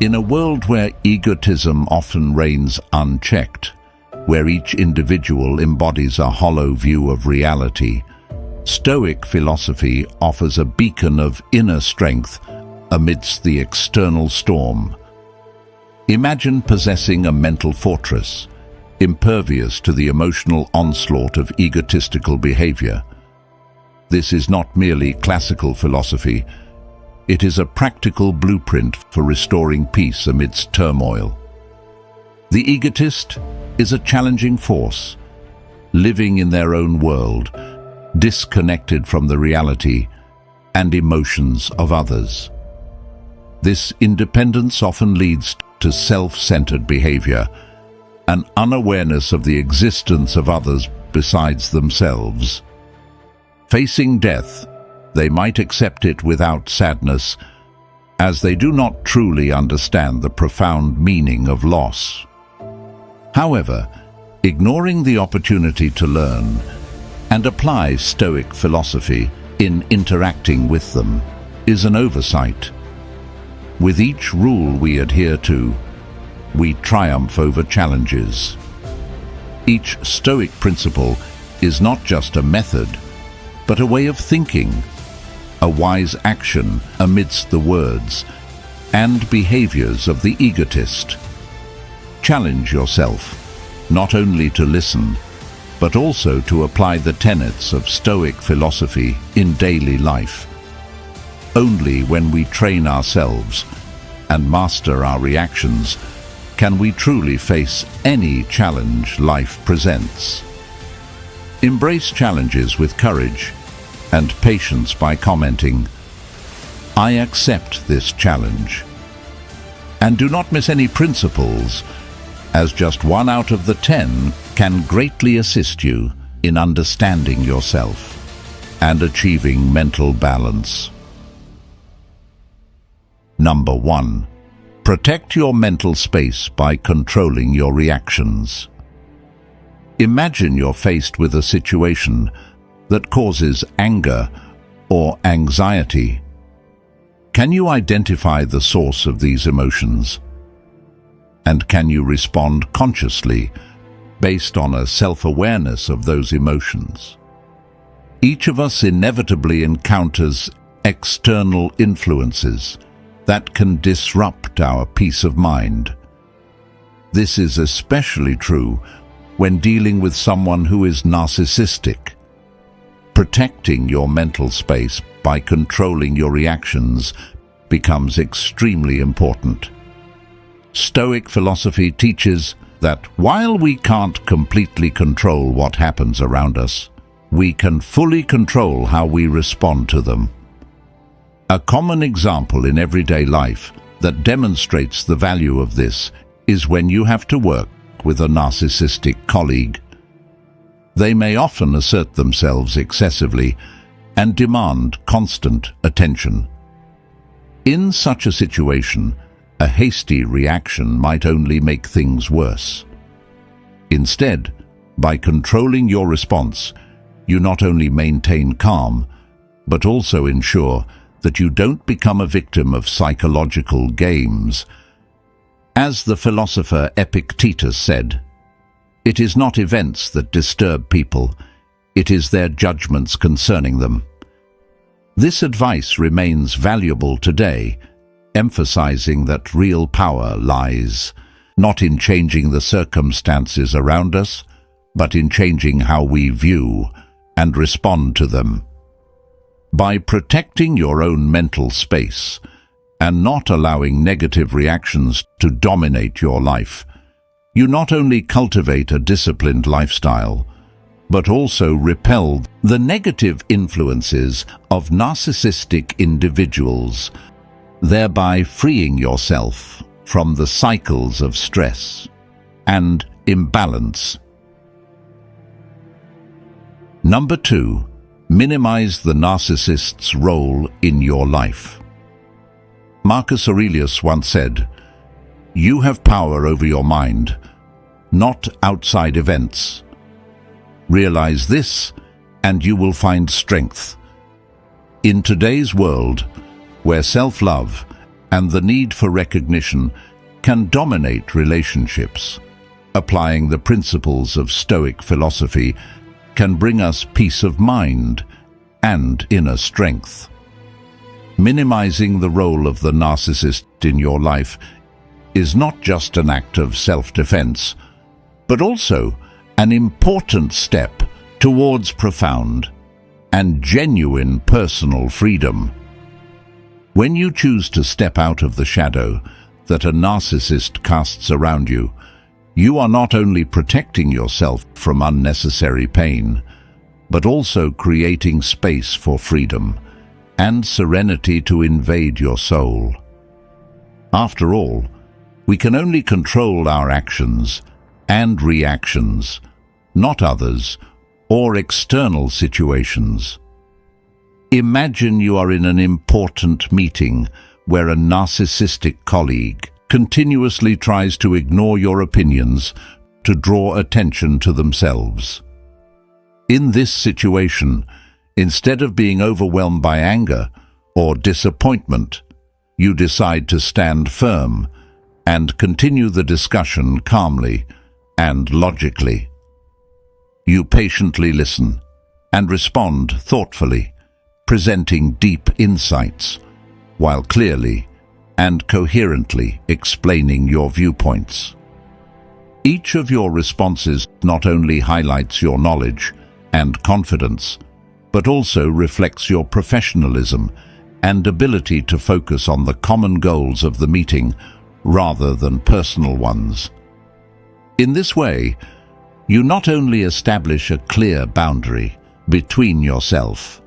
In a world where egotism often reigns unchecked, where each individual embodies a hollow view of reality, Stoic philosophy offers a beacon of inner strength amidst the external storm. Imagine possessing a mental fortress, impervious to the emotional onslaught of egotistical behavior. This is not merely classical philosophy, it is a practical blueprint for restoring peace amidst turmoil. The egotist is a challenging force, living in their own world, disconnected from the reality and emotions of others. This independence often leads to self-centered behavior, an unawareness of the existence of others besides themselves. Facing death, they might accept it without sadness, as they do not truly understand the profound meaning of loss. However, ignoring the opportunity to learn and apply Stoic philosophy in interacting with them is an oversight. With each rule we adhere to, we triumph over challenges. Each Stoic principle is not just a method, but a way of thinking, a wise action amidst the words and behaviors of the egotist. Challenge yourself, not only to listen, but also to apply the tenets of Stoic philosophy in daily life. Only when we train ourselves and master our reactions can we truly face any challenge life presents. Embrace challenges with courage and patience by commenting, "I accept this challenge." And do not miss any principles, as just 1 out of the 10 can greatly assist you in understanding yourself and achieving mental balance. Number 1. Protect your mental space by controlling your reactions. Imagine you're faced with a situation that causes anger or anxiety. Can you identify the source of these emotions? And can you respond consciously based on a self-awareness of those emotions? Each of us inevitably encounters external influences that can disrupt our peace of mind. This is especially true when dealing with someone who is narcissistic. Protecting your mental space by controlling your reactions becomes extremely important. Stoic philosophy teaches that while we can't completely control what happens around us, we can fully control how we respond to them. A common example in everyday life that demonstrates the value of this is when you have to work with a narcissistic colleague. They may often assert themselves excessively and demand constant attention. In such a situation, a hasty reaction might only make things worse. Instead, by controlling your response, you not only maintain calm, but also ensure that you don't become a victim of psychological games. As the philosopher Epictetus said, "It is not events that disturb people, it is their judgments concerning them." This advice remains valuable today, emphasizing that real power lies not in changing the circumstances around us, but in changing how we view and respond to them. By protecting your own mental space and not allowing negative reactions to dominate your life, you not only cultivate a disciplined lifestyle, but also repel the negative influences of narcissistic individuals, thereby freeing yourself from the cycles of stress and imbalance. Number 2. Minimize the narcissist's role in your life. Marcus Aurelius once said, "You have power over your mind, not outside events. Realize this, and you will find strength." In today's world, where self-love and the need for recognition can dominate relationships. Applying the principles of Stoic philosophy can bring us peace of mind and inner strength. Minimizing the role of the narcissist in your life is not just an act of self-defense, but also an important step towards profound and genuine personal freedom. When you choose to step out of the shadow that a narcissist casts around you, you are not only protecting yourself from unnecessary pain, but also creating space for freedom and serenity to invade your soul. After all, we can only control our actions and reactions, not others or external situations. Imagine you are in an important meeting where a narcissistic colleague continuously tries to ignore your opinions to draw attention to themselves. In this situation, instead of being overwhelmed by anger or disappointment, you decide to stand firm and continue the discussion calmly and logically. You patiently listen and respond thoughtfully, presenting deep insights, while clearly and coherently explaining your viewpoints. Each of your responses not only highlights your knowledge and confidence, but also reflects your professionalism and ability to focus on the common goals of the meeting rather than personal ones. In this way, you not only establish a clear boundary between yourself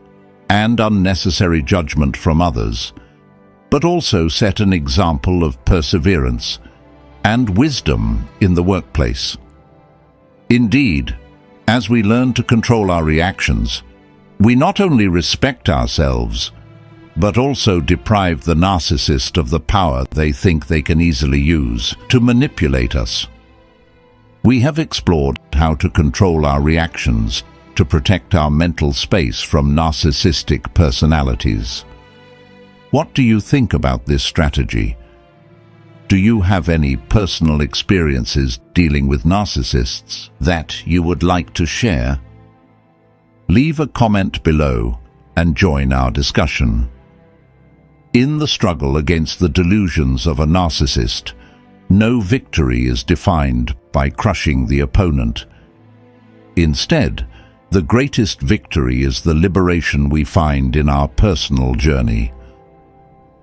and unnecessary judgment from others, but also set an example of perseverance and wisdom in the workplace. Indeed, as we learn to control our reactions, we not only respect ourselves, but also deprive the narcissist of the power they think they can easily use to manipulate us. We have explored how to control our reactions to protect our mental space from narcissistic personalities. What do you think about this strategy? Do you have any personal experiences dealing with narcissists that you would like to share? Leave a comment below and join our discussion. In the struggle against the delusions of a narcissist, no victory is defined by crushing the opponent. Instead, the greatest victory is the liberation we find in our personal journey.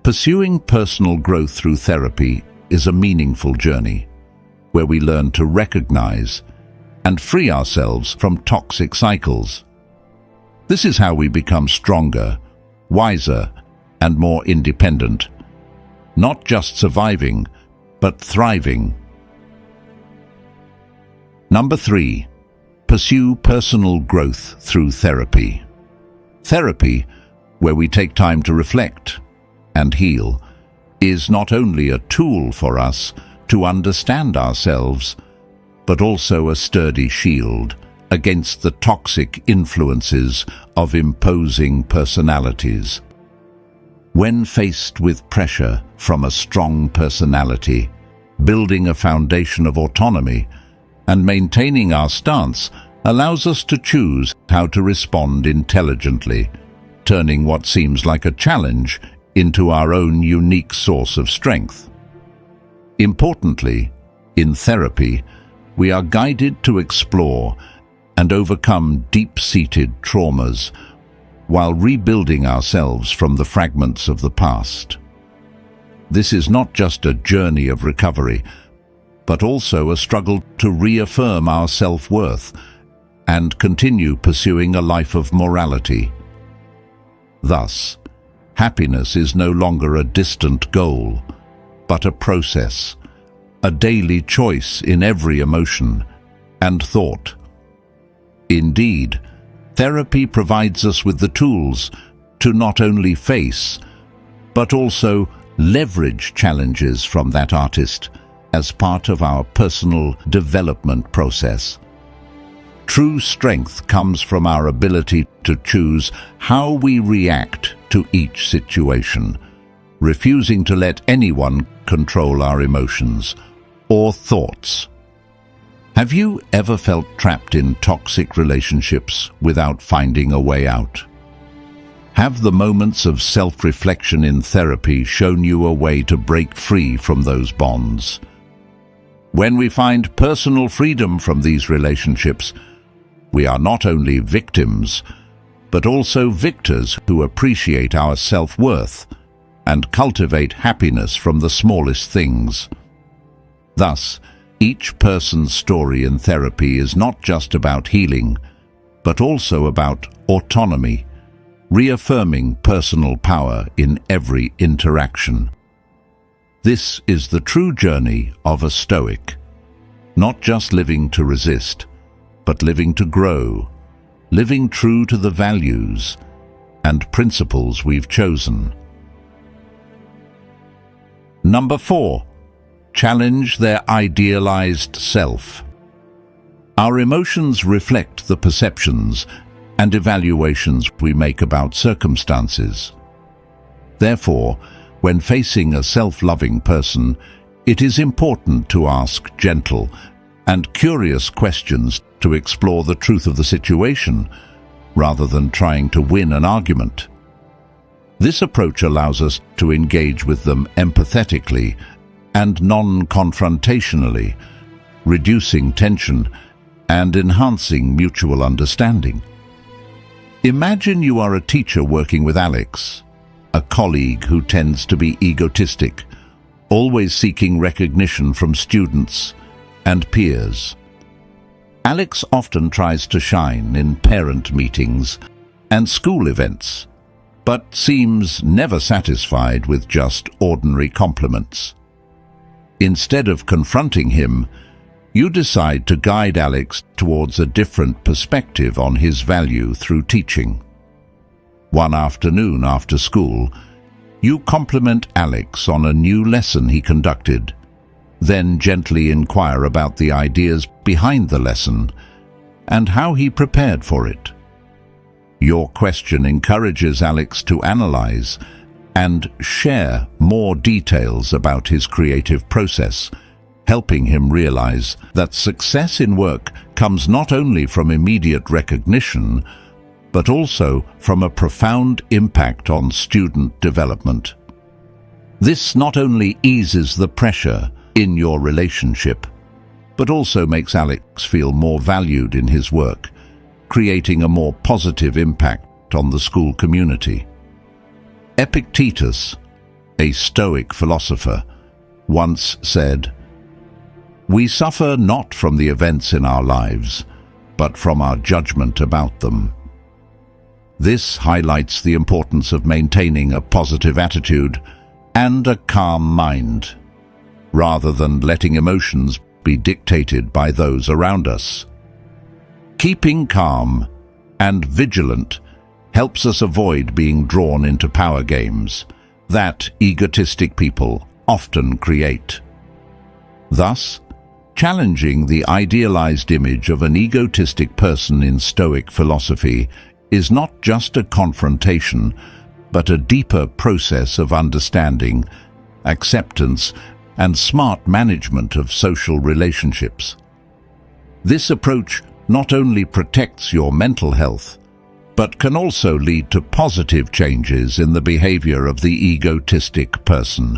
Pursuing personal growth through therapy is a meaningful journey, where we learn to recognize and free ourselves from toxic cycles. This is how we become stronger, wiser, and more independent, not just surviving, but thriving. Number 3, pursue personal growth through therapy. Therapy, where we take time to reflect and heal, is not only a tool for us to understand ourselves, but also a sturdy shield against the toxic influences of imposing personalities. When faced with pressure from a strong personality, building a foundation of autonomy and maintaining our stance allows us to choose how to respond intelligently, turning what seems like a challenge into our own unique source of strength. Importantly, in therapy, we are guided to explore and overcome deep-seated traumas while rebuilding ourselves from the fragments of the past. This is not just a journey of recovery, but also a struggle to reaffirm our self-worth and continue pursuing a life of morality. Thus, happiness is no longer a distant goal, but a process, a daily choice in every emotion and thought. Indeed, therapy provides us with the tools to not only face, but also leverage challenges from that artist as part of our personal development process. True strength comes from our ability to choose how we react to each situation, refusing to let anyone control our emotions or thoughts. Have you ever felt trapped in toxic relationships without finding a way out? Have the moments of self-reflection in therapy shown you a way to break free from those bonds? When we find personal freedom from these relationships, we are not only victims, but also victors who appreciate our self-worth and cultivate happiness from the smallest things. Thus, each person's story in therapy is not just about healing, but also about autonomy, reaffirming personal power in every interaction. This is the true journey of a Stoic, not just living to resist, but living to grow, living true to the values and principles we've chosen. Number 4. Challenge their idealized self. Our emotions reflect the perceptions and evaluations we make about circumstances. Therefore, when facing a self-loving person, it is important to ask gentle and curious questions to explore the truth of the situation, rather than trying to win an argument. This approach allows us to engage with them empathetically and non-confrontationally, reducing tension and enhancing mutual understanding. Imagine you are a teacher working with Alex, a colleague who tends to be egotistic, always seeking recognition from students and peers. Alex often tries to shine in parent meetings and school events, but seems never satisfied with just ordinary compliments. Instead of confronting him, you decide to guide Alex towards a different perspective on his value through teaching. One afternoon after school, you compliment Alex on a new lesson he conducted, then gently inquire about the ideas behind the lesson and how he prepared for it. Your question encourages Alex to analyze and share more details about his creative process, helping him realize that success in work comes not only from immediate recognition, but also from a profound impact on student development. This not only eases the pressure in your relationship, but also makes Alex feel more valued in his work, creating a more positive impact on the school community. Epictetus, a Stoic philosopher, once said, "We suffer not from the events in our lives, but from our judgment about them." This highlights the importance of maintaining a positive attitude and a calm mind, rather than letting emotions be dictated by those around us. Keeping calm and vigilant helps us avoid being drawn into power games that egotistic people often create. Thus, challenging the idealized image of an egotistic person in Stoic philosophy is not just a confrontation, but a deeper process of understanding, acceptance, and smart management of social relationships. This approach not only protects your mental health, but can also lead to positive changes in the behavior of the egotistic person,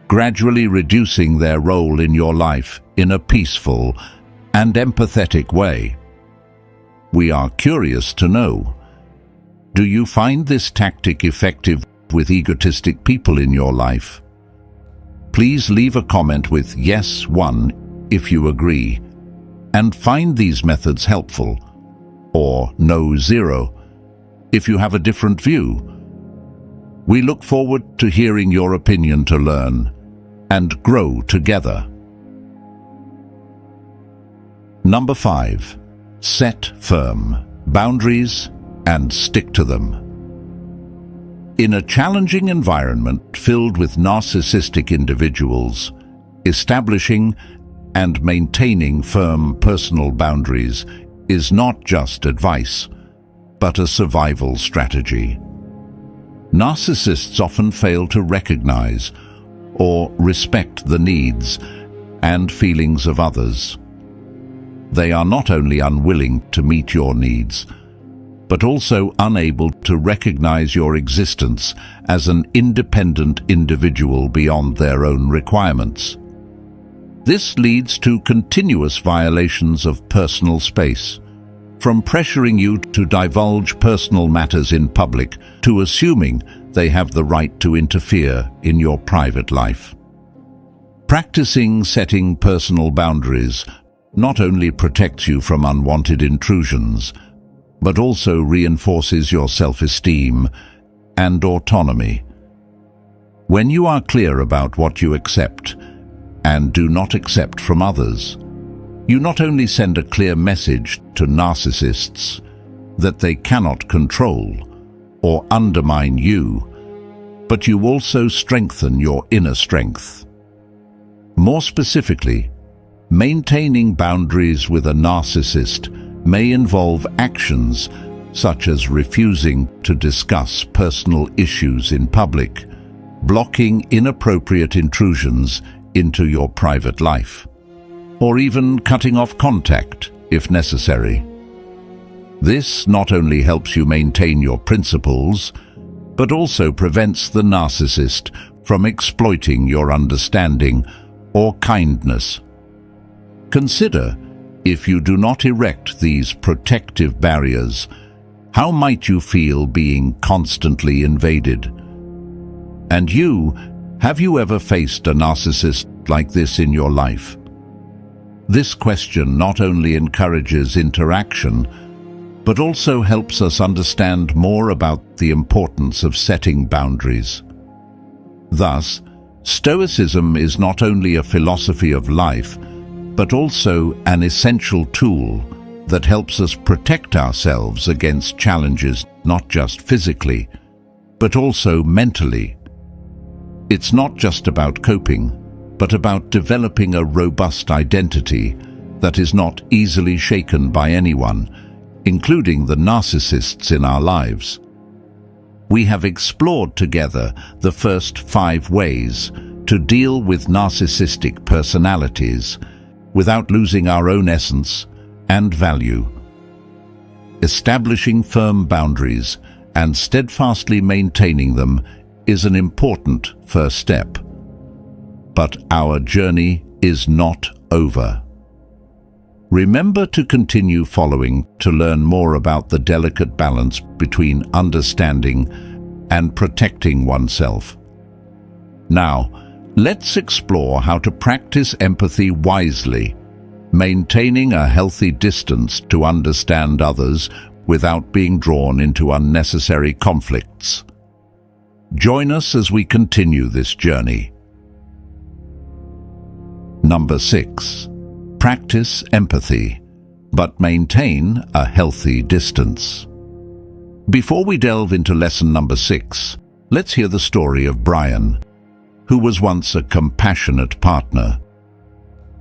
gradually reducing their role in your life in a peaceful and empathetic way. We are curious to know, do you find this tactic effective with egotistic people in your life? Please leave a comment with yes 1 if you agree, and find these methods helpful, or no 0 if you have a different view. We look forward to hearing your opinion to learn and grow together. Number 5. Set firm boundaries and stick to them. In a challenging environment filled with narcissistic individuals, establishing and maintaining firm personal boundaries is not just advice, but a survival strategy. Narcissists often fail to recognize or respect the needs and feelings of others. They are not only unwilling to meet your needs, but also unable to recognize your existence as an independent individual beyond their own requirements. This leads to continuous violations of personal space, from pressuring you to divulge personal matters in public to assuming they have the right to interfere in your private life. Practicing setting personal boundaries not only protects you from unwanted intrusions, but also reinforces your self-esteem and autonomy. When you are clear about what you accept and do not accept from others, you not only send a clear message to narcissists that they cannot control or undermine you, but you also strengthen your inner strength. More specifically, maintaining boundaries with a narcissist may involve actions such as refusing to discuss personal issues in public, blocking inappropriate intrusions into your private life, or even cutting off contact if necessary. This not only helps you maintain your principles, but also prevents the narcissist from exploiting your understanding or kindness. Consider, if you do not erect these protective barriers, how might you feel being constantly invaded? And have you ever faced a narcissist like this in your life? This question not only encourages interaction, but also helps us understand more about the importance of setting boundaries. Thus, Stoicism is not only a philosophy of life, but also an essential tool that helps us protect ourselves against challenges not just physically, but also mentally. It's not just about coping, but about developing a robust identity that is not easily shaken by anyone, including the narcissists in our lives. We have explored together the first 5 ways to deal with narcissistic personalities without losing our own essence and value. Establishing firm boundaries and steadfastly maintaining them is an important first step. But our journey is not over. Remember to continue following to learn more about the delicate balance between understanding and protecting oneself. Now, let's explore how to practice empathy wisely, maintaining a healthy distance to understand others without being drawn into unnecessary conflicts. Join us as we continue this journey. Number 6. Practice empathy, but maintain a healthy distance. Before we delve into lesson number 6, let's hear the story of Brian, who was once a compassionate partner.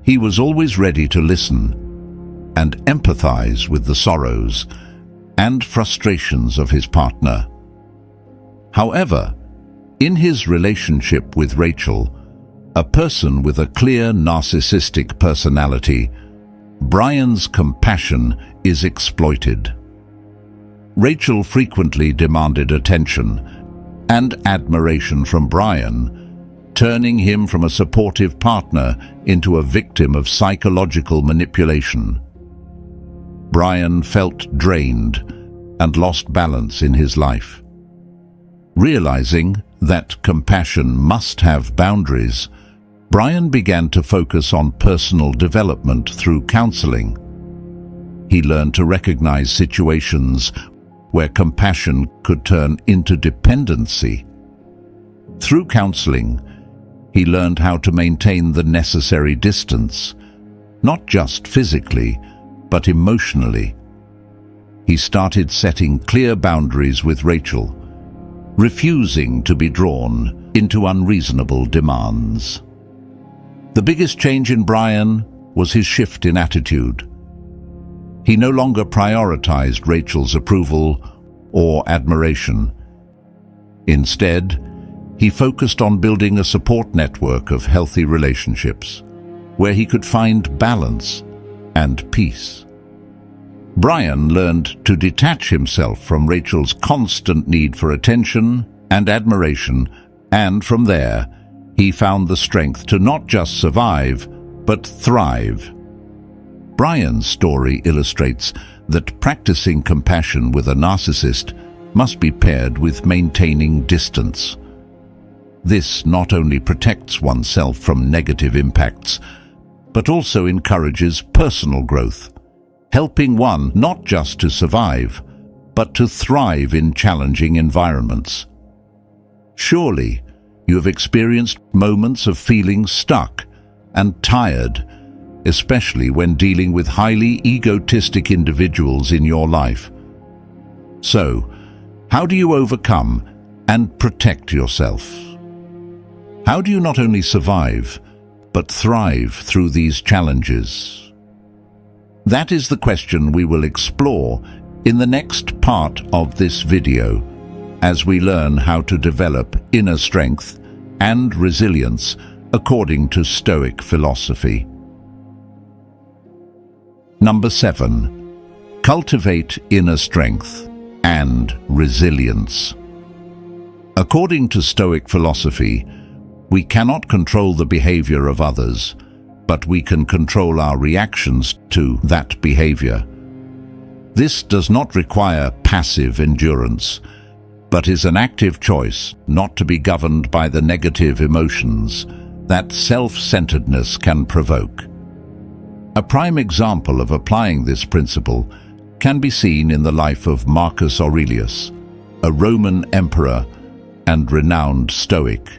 He was always ready to listen and empathize with the sorrows and frustrations of his partner. However, in his relationship with Rachel, a person with a clear narcissistic personality, Brian's compassion is exploited. Rachel frequently demanded attention and admiration from Brian, turning him from a supportive partner into a victim of psychological manipulation. Brian felt drained and lost balance in his life. Realizing that compassion must have boundaries, Brian began to focus on personal development through counseling. He learned to recognize situations where compassion could turn into dependency. Through counseling, he learned how to maintain the necessary distance, not just physically, but emotionally. He started setting clear boundaries with Rachel, refusing to be drawn into unreasonable demands. The biggest change in Brian was his shift in attitude. He no longer prioritized Rachel's approval or admiration. Instead, he focused on building a support network of healthy relationships, where he could find balance and peace. Brian learned to detach himself from Rachel's constant need for attention and admiration, and from there, he found the strength to not just survive, but thrive. Brian's story illustrates that practicing compassion with a narcissist must be paired with maintaining distance. This not only protects oneself from negative impacts, but also encourages personal growth, helping one not just to survive, but to thrive in challenging environments. Surely, you have experienced moments of feeling stuck and tired, especially when dealing with highly egotistic individuals in your life. So, how do you overcome and protect yourself? How do you not only survive, but thrive through these challenges? That is the question we will explore in the next part of this video, as we learn how to develop inner strength and resilience according to Stoic philosophy. Number 7. Cultivate inner strength and resilience. According to Stoic philosophy, we cannot control the behavior of others, but we can control our reactions to that behavior. This does not require passive endurance, but is an active choice not to be governed by the negative emotions that self-centeredness can provoke. A prime example of applying this principle can be seen in the life of Marcus Aurelius, a Roman emperor and renowned Stoic.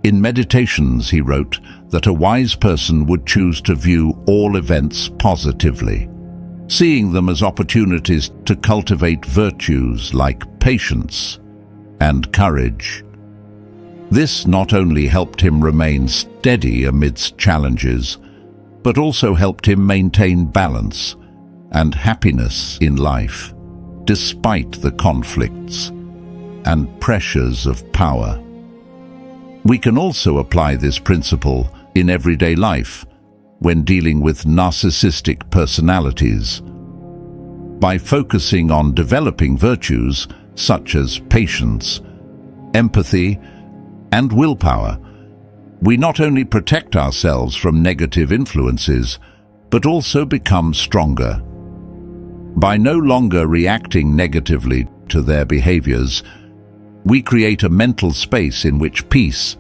In Meditations, he wrote that a wise person would choose to view all events positively, seeing them as opportunities to cultivate virtues like patience and courage. This not only helped him remain steady amidst challenges, but also helped him maintain balance and happiness in life, despite the conflicts and pressures of power. We can also apply this principle in everyday life when dealing with narcissistic personalities. By focusing on developing virtues such as patience, empathy, and willpower, we not only protect ourselves from negative influences, but also become stronger. By no longer reacting negatively to their behaviors, we create a mental space in which peace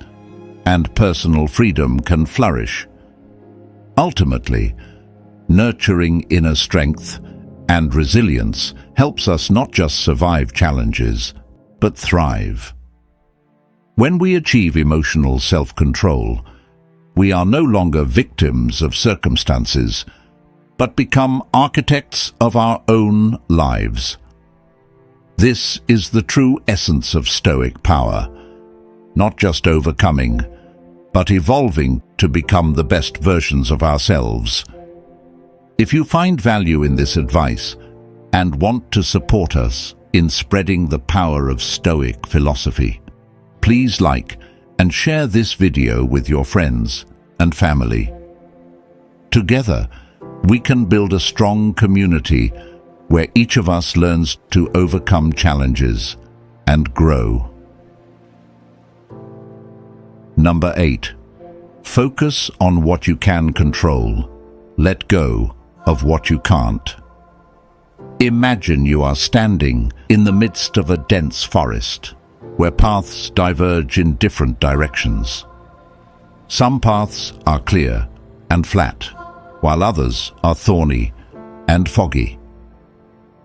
and personal freedom can flourish. Ultimately, nurturing inner strength and resilience helps us not just survive challenges, but thrive. When we achieve emotional self-control, we are no longer victims of circumstances, but become architects of our own lives. This is the true essence of Stoic power, not just overcoming, but evolving to become the best versions of ourselves. If you find value in this advice and want to support us in spreading the power of Stoic philosophy, please like and share this video with your friends and family. Together, we can build a strong community where each of us learns to overcome challenges and grow. Number 8. Focus on what you can control. Let go of what you can't. Imagine you are standing in the midst of a dense forest, where paths diverge in different directions. Some paths are clear and flat, while others are thorny and foggy.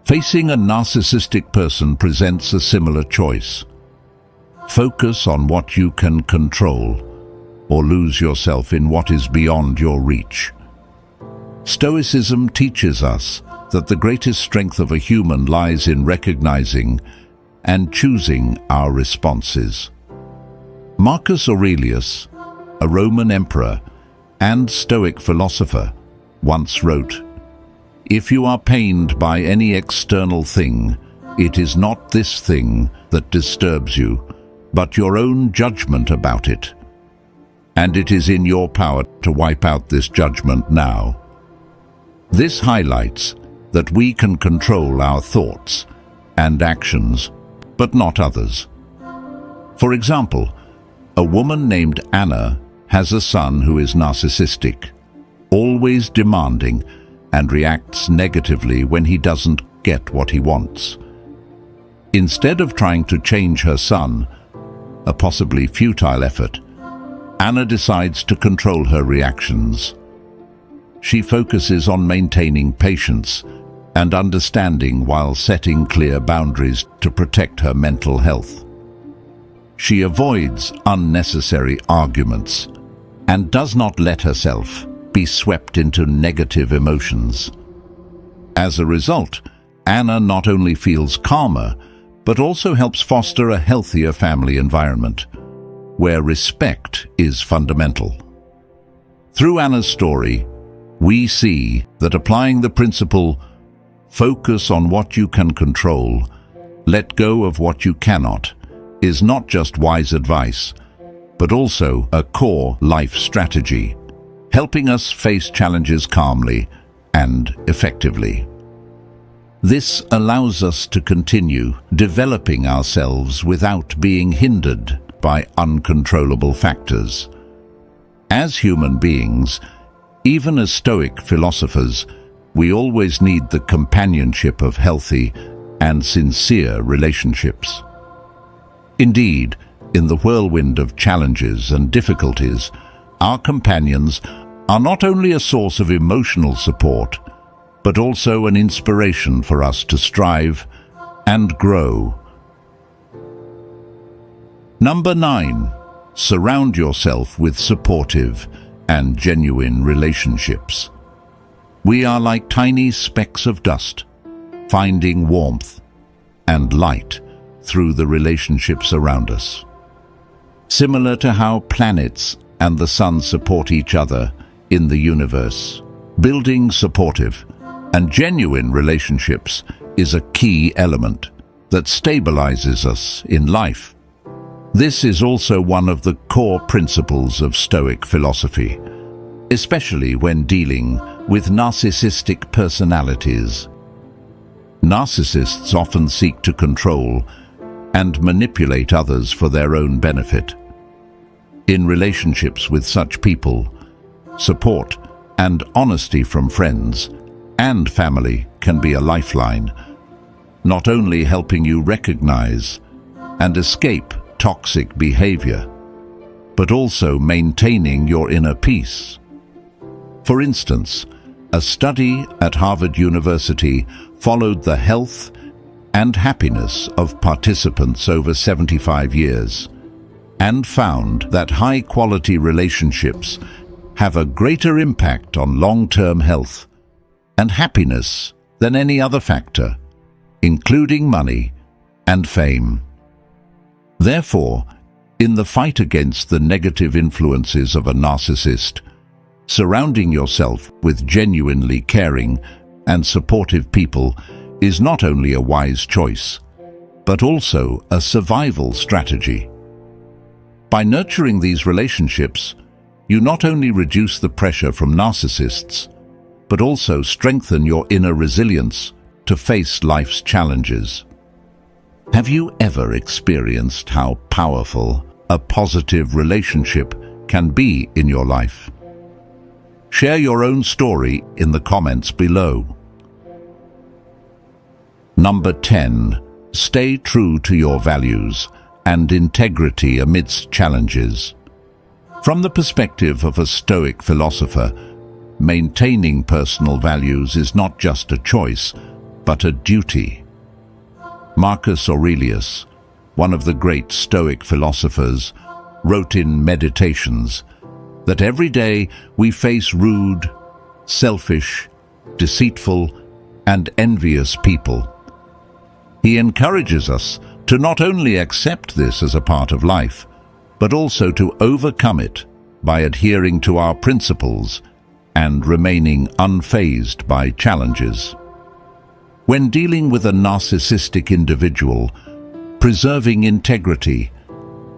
Facing a narcissistic person presents a similar choice. Focus on what you can control, or lose yourself in what is beyond your reach. Stoicism teaches us that the greatest strength of a human lies in recognizing and choosing our responses. Marcus Aurelius, a Roman emperor and Stoic philosopher, once wrote, "If you are pained by any external thing, it is not this thing that disturbs you, but your own judgment about it. And it is in your power to wipe out this judgment now. This highlights that we can control our thoughts and actions, but not others. For example, a woman named Anna has a son who is narcissistic, always demanding, and reacts negatively when he doesn't get what he wants. Instead of trying to change her son, a possibly futile effort, Anna decides to control her reactions. She focuses on maintaining patience and understanding while setting clear boundaries to protect her mental health. She avoids unnecessary arguments and does not let herself be swept into negative emotions. As a result, Anna not only feels calmer, but also helps foster a healthier family environment, where respect is fundamental. Through Anna's story, we see that applying the principle, focus on what you can control, let go of what you cannot, is not just wise advice, but also a core life strategy, helping us face challenges calmly and effectively. This allows us to continue developing ourselves without being hindered by uncontrollable factors. As human beings, even as Stoic philosophers, we always need the companionship of healthy and sincere relationships. Indeed, in the whirlwind of challenges and difficulties, our companions are not only a source of emotional support, but also an inspiration for us to strive and grow. Number 9. Surround yourself with supportive and genuine relationships. We are like tiny specks of dust, finding warmth and light through the relationships around us. Similar to how planets and the sun support each other in the universe, building supportive and genuine relationships is a key element that stabilizes us in life. This is also one of the core principles of Stoic philosophy, especially when dealing with narcissistic personalities. Narcissists often seek to control and manipulate others for their own benefit. In relationships with such people, support and honesty from friends and family can be a lifeline, not only helping you recognize and escape toxic behavior, but also maintaining your inner peace. For instance, a study at Harvard University followed the health and happiness of participants over 75 years and found that high-quality relationships have a greater impact on long-term health and happiness than any other factor, including money and fame. Therefore, in the fight against the negative influences of a narcissist, surrounding yourself with genuinely caring and supportive people is not only a wise choice, but also a survival strategy. By nurturing these relationships, you not only reduce the pressure from narcissists, but also strengthen your inner resilience to face life's challenges. Have you ever experienced how powerful a positive relationship can be in your life? Share your own story in the comments below. Number 10. Stay true to your values and integrity amidst challenges. From the perspective of a Stoic philosopher, maintaining personal values is not just a choice, but a duty. Marcus Aurelius, one of the great Stoic philosophers, wrote in Meditations that every day we face rude, selfish, deceitful, and envious people. He encourages us to not only accept this as a part of life, but also to overcome it by adhering to our principles and remaining unfazed by challenges. When dealing with a narcissistic individual, preserving integrity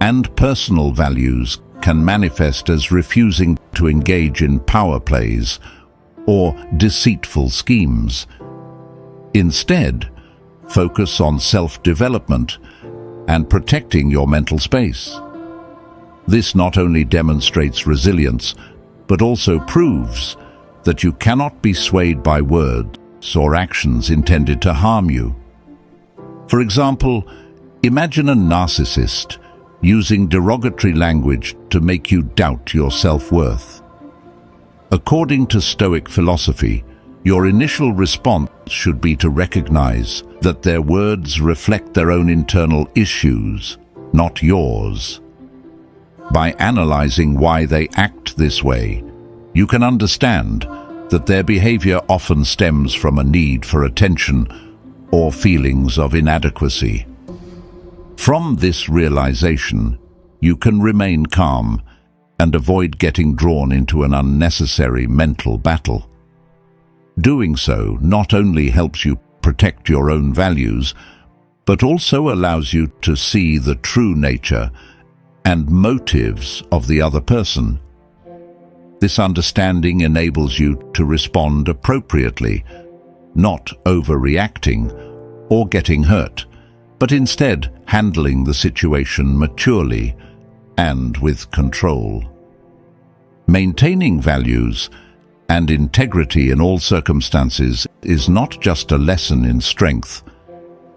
and personal values can manifest as refusing to engage in power plays or deceitful schemes. Instead, focus on self-development and protecting your mental space. This not only demonstrates resilience, but also proves that you cannot be swayed by words or actions intended to harm you. For example, imagine a narcissist using derogatory language to make you doubt your self-worth. According to Stoic philosophy, your initial response should be to recognize that their words reflect their own internal issues, not yours. By analyzing why they act this way, you can understand that their behavior often stems from a need for attention or feelings of inadequacy. From this realization, you can remain calm and avoid getting drawn into an unnecessary mental battle. Doing so not only helps you protect your own values, but also allows you to see the true nature and motives of the other person. This understanding enables you to respond appropriately, not overreacting or getting hurt, but instead handling the situation maturely and with control. Maintaining values and integrity in all circumstances is not just a lesson in strength,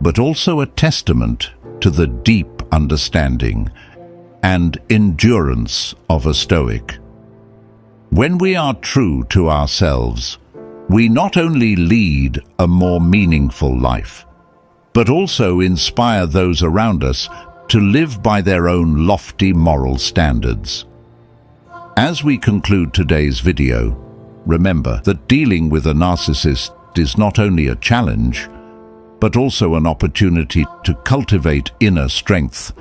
but also a testament to the deep understanding and endurance of a Stoic. When we are true to ourselves, we not only lead a more meaningful life, but also inspire those around us to live by their own lofty moral standards. As we conclude today's video, remember that dealing with a narcissist is not only a challenge, but also an opportunity to cultivate inner strength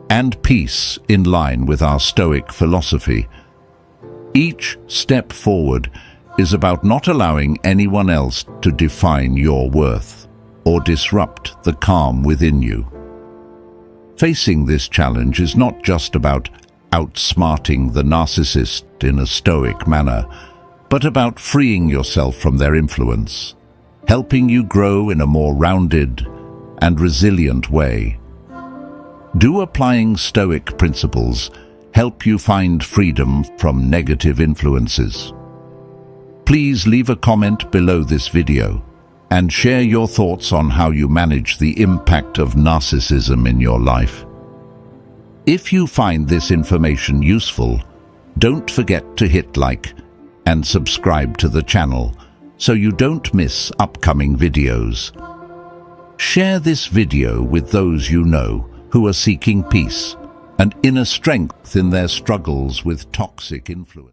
and peace in line with our Stoic philosophy. Each step forward is about not allowing anyone else to define your worth or disrupt the calm within you. Facing this challenge is not just about outsmarting the narcissist in a Stoic manner, but about freeing yourself from their influence, helping you grow in a more rounded and resilient way. Do applying Stoic principles help you find freedom from negative influences? Please leave a comment below this video and share your thoughts on how you manage the impact of narcissism in your life. If you find this information useful, don't forget to hit like and subscribe to the channel so you don't miss upcoming videos. Share this video with those you know who are seeking peace and inner strength in their struggles with toxic influence.